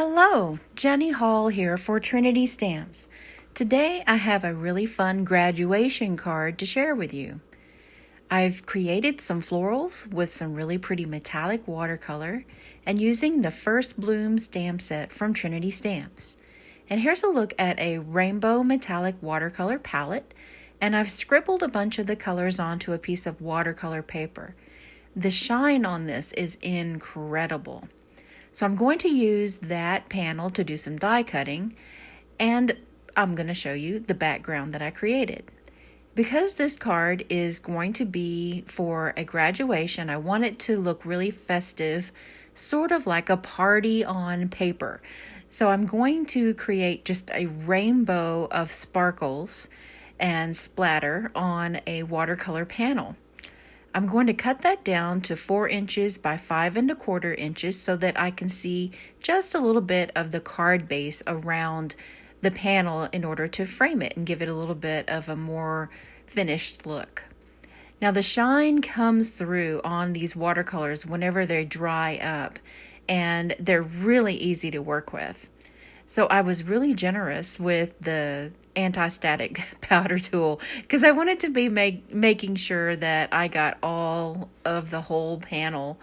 Hello, Jenny Hall here for Trinity Stamps. Today I have a really fun graduation card to share with you. I've created some florals with some really pretty metallic watercolor and using the First Bloom stamp set from Trinity Stamps. And here's a look at a rainbow metallic watercolor palette, and I've scribbled a bunch of the colors onto a piece of watercolor paper. The shine on this is incredible. So I'm going to use that panel to do some die cutting, and I'm going to show you the background that I created. Because this card is going to be for a graduation, I want it to look really festive, sort of like a party on paper. So I'm going to create just a rainbow of sparkles and splatter on a watercolor panel. I'm going to cut that down to 4 inches by 5 1/4 inches so that I can see just a little bit of the card base around the panel in order to frame it and give it a little bit of a more finished look. Now the shine comes through on these watercolors whenever they dry up, and they're really easy to work with. So I was really generous with the anti-static powder tool because I wanted to be making sure that I got all of the whole panel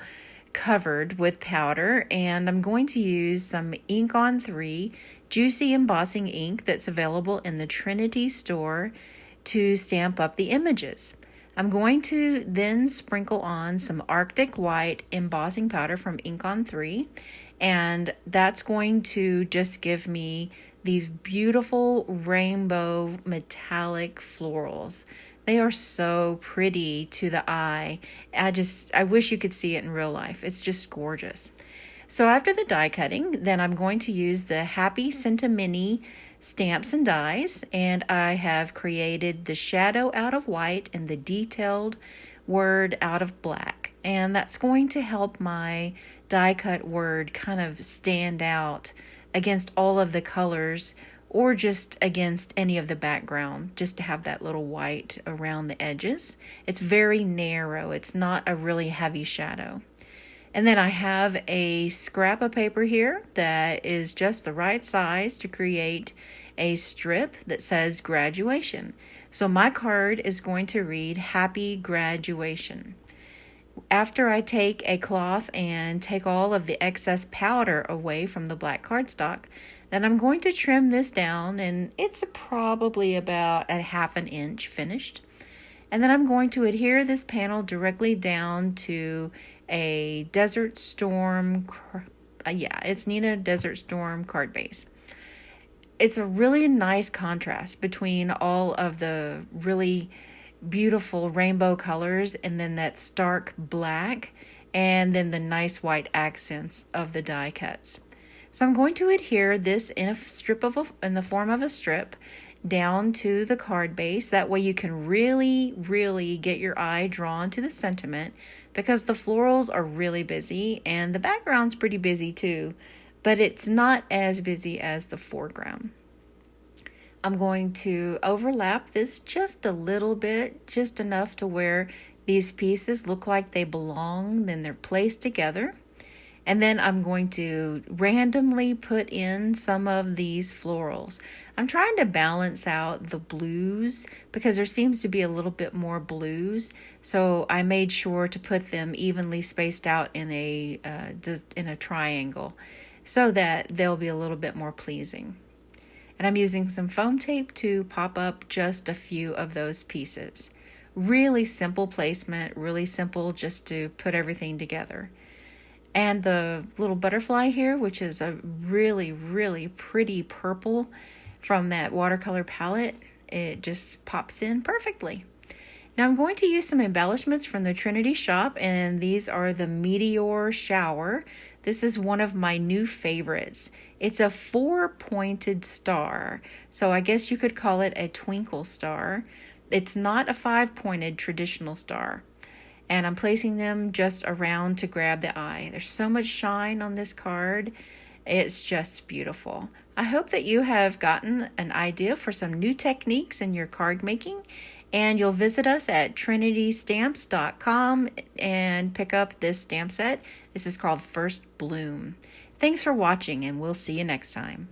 covered with powder, and I'm going to use some ink on 3 juicy embossing ink that's available in the Trinity store to stamp up the images. I'm going to then sprinkle on some Arctic White embossing powder from Ink on 3, and that's going to just give me these beautiful rainbow metallic florals. They are so pretty to the eye. I wish you could see it in real life. It's just gorgeous. So after the die cutting, then I'm going to use the Happy Sentimini stamps and dies, and I have created the shadow out of white and the detailed word out of black, and that's going to help my die cut word kind of stand out against all of the colors or just against any of the background, just to have that little white around the edges. It's very narrow. It's not a really heavy shadow. And then I have a scrap of paper here that is just the right size to create a strip that says graduation. So my card is going to read Happy Graduation. After I take a cloth and take all of the excess powder away from the black cardstock, then I'm going to trim this down, and it's probably about a 1/2 inch finished. And then I'm going to adhere this panel directly down to a Desert Storm, it's Nina Desert Storm card base. It's a really nice contrast between all of the really beautiful rainbow colors and then that stark black and then the nice white accents of the die cuts. So I'm going to adhere this in the form of a strip down to the card base. That way you can really get your eye drawn to the sentiment, because the florals are really busy and the background's pretty busy too, but it's not as busy as the foreground. I'm going to overlap this just a little bit, just enough to where these pieces look like they belong, then they're placed together. And then I'm going to randomly put in some of these florals. I'm trying to balance out the blues because there seems to be a little bit more blues. So I made sure to put them evenly spaced out in a triangle so that they'll be a little bit more pleasing. And I'm using some foam tape to pop up just a few of those pieces. Really simple placement, really simple just to put everything together. And the little butterfly here, which is a really pretty purple from that watercolor palette, it just pops in perfectly. Now I'm going to use some embellishments from the Trinity shop, and these are the Meteor Shower. This is one of my new favorites. It's a 4-pointed star, so I guess you could call it a twinkle star. It's not a 5-pointed traditional star. And I'm placing them just around to grab the eye. There's so much shine on this card. It's just beautiful. I hope that you have gotten an idea for some new techniques in your card making, and you'll visit us at trinitystamps.com and pick up this stamp set. This is called First Bloom. Thanks for watching, and we'll see you next time.